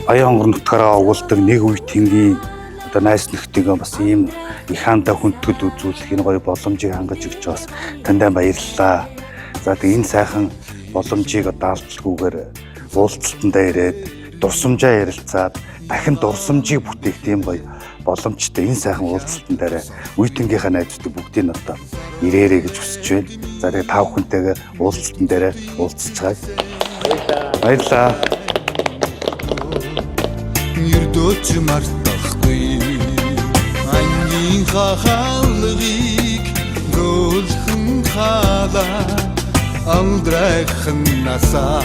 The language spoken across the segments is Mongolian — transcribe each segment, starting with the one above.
Аян нутгаараа угуулдаг нэг үе тэнгийн одоо найс нөхдөйгөө бас ийм их хаандаа хүндэтгэл үзүүлэх энэ гоё боломжийг хангаж өгч бас тантай баярлалаа. За тэгээ энэ сайхан боломжийг одоо алдалгүйгээр уулзалтандаа ирээд дурсамжаа ярилцаад дахин дурсамжийг бүтээх тийм гоё боломжтой энэ сайхан уулзалтан дээр үе тэнгийнхаа найзууд бүгдийг нь одоо ирээрэй гэж хүсэж байна. За тэгээ та бүхэнтэйгээ уулзалтан дээр уулзцгаая. Баярлалаа. Юрдөөч мартахгүй ангийн хахалгыг гөлхөн халаа амдрайхан насаа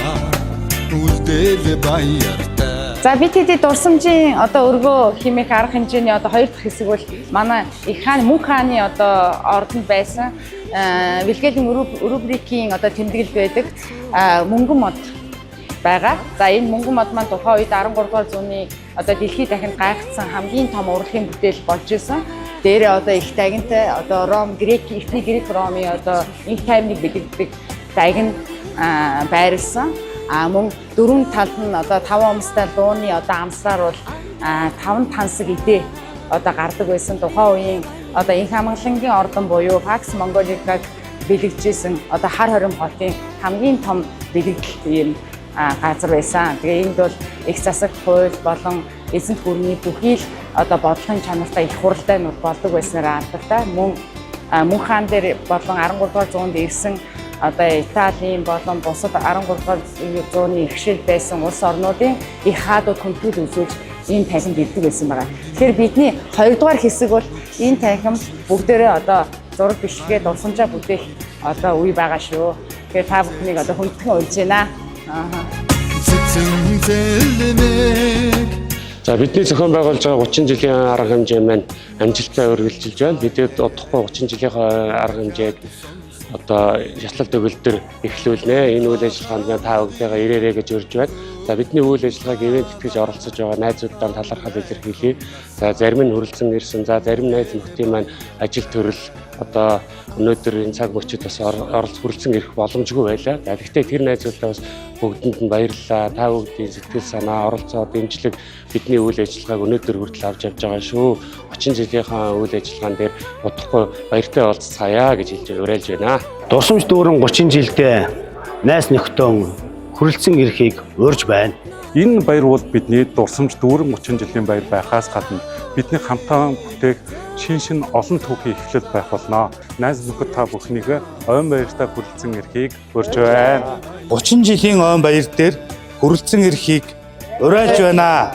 үлдээ баяртай. За бид хэдий дурсамжийн одоо өргөө хэмээх арга хэмжээний одоо хоёр дахь хэсэг бол манай их хааны мөнх хааны одоо ордонд байсан бэлгээлийн рубрикийн одоо тэмдэглэл байдаг мөнгөн мод байгаа. За энэ мөнгөн мод маань тухайн үед 13 дугаар зууны одоо дэлхийд дахинд гайхацсан хамгийн том урлагийн бүтээл болж исэн. Дээрээ одоо их тагинтай одоо Ром эхний грек Ромын одоо инх таймныг бэлэгддэг тагин байрлсан. Мөн дөрвөн талд нь одоо 5 амстай лууны одоо амсаар бол 5 тансаг идэ одоо гардаг байсан. Тухайн үеийн одоо инх хамгааллангийн ордон буюу Пакс Монголикаг бэлэгжсэн одоо хар хорин хотын хамгийн том бэлэгдэл юм газар байсан. Тэгээ энд бол их засаг хууль болон эзэнт гүрний бүхий л одоо бодлогын чанартай их хуралдаанууд болдог байснаар алдартай. Мөнх хаан дээр болон 13 дугаар зуунд ирсэн одоо Италийн болон бусад 13 дугаар зууны иргэшил байсан улс орнуудын их хаадууд хүндэтгэл үзүүлж энэ танхим бэлддэг байсан байгаа. Тэгэхээр бидний 2 дугаар хэсэг бол энэ танхим бүгдээрээ одоо зураг бичлэгээ дурсамжаа бүтээх одоо үе байгаа шүү. Тэгэхээр та бүхнийг одоо хүндхэн урьж байна. За бидний зохион байгуулж байгаа 30 жилийн арга хэмжээ маань амжилттай үргэлжилж байна. Бидэд удахгүй 30 жилийн арга хэмжээг одоо шатлал төгөлдөр эхлүүлнэ. Энэ үйл ажиллагаанд та бүхэндээ ирээрэй гэж урьж байна. За бидний үйл ажиллагааг ивент итгэж оролцож байгаа найзуудаа талархал илэрхийлье. За зарим нь хүрэлцэн ирсэн. За зарим найз нөхдийн маань ажил төрөл одоо өнөөдөр энэ цаг мөчид бас хүрэлцэн ирэх боломжгүй байлаа. За гэхдээ тэр найзуудаа бас бүгдэнд нь баярлалаа. Та бүгдийн сэтгэл санаа, оролцоо, дэмжлэг бидний үйл ажиллагааг өнөөдөр хүртэл авч явж байгаа шүү. 30 жилийнхаа үйл ажиллагаан дээр удахгүй баяртай уулзцаая гэж хэлж уриалж байна. Дурсамж дүүрэн 30 жилдээ найс нөхдөөн хүрэлцэн ирэхийг урьж байна. Энэ баяр бол бидний дурсамж дүүрэн 30 жилийн баяр байхаас гадна бидний хамтаа бүтээх шин олон түүхийн эхлэл байх болно. Найз нөхөд та бүхнийг ойн баяртай хүрэлцэн ирэхийг урьж байна. 30 жилийн ойн баяр дээр хүрэлцэн ирэхийг уриалж байна.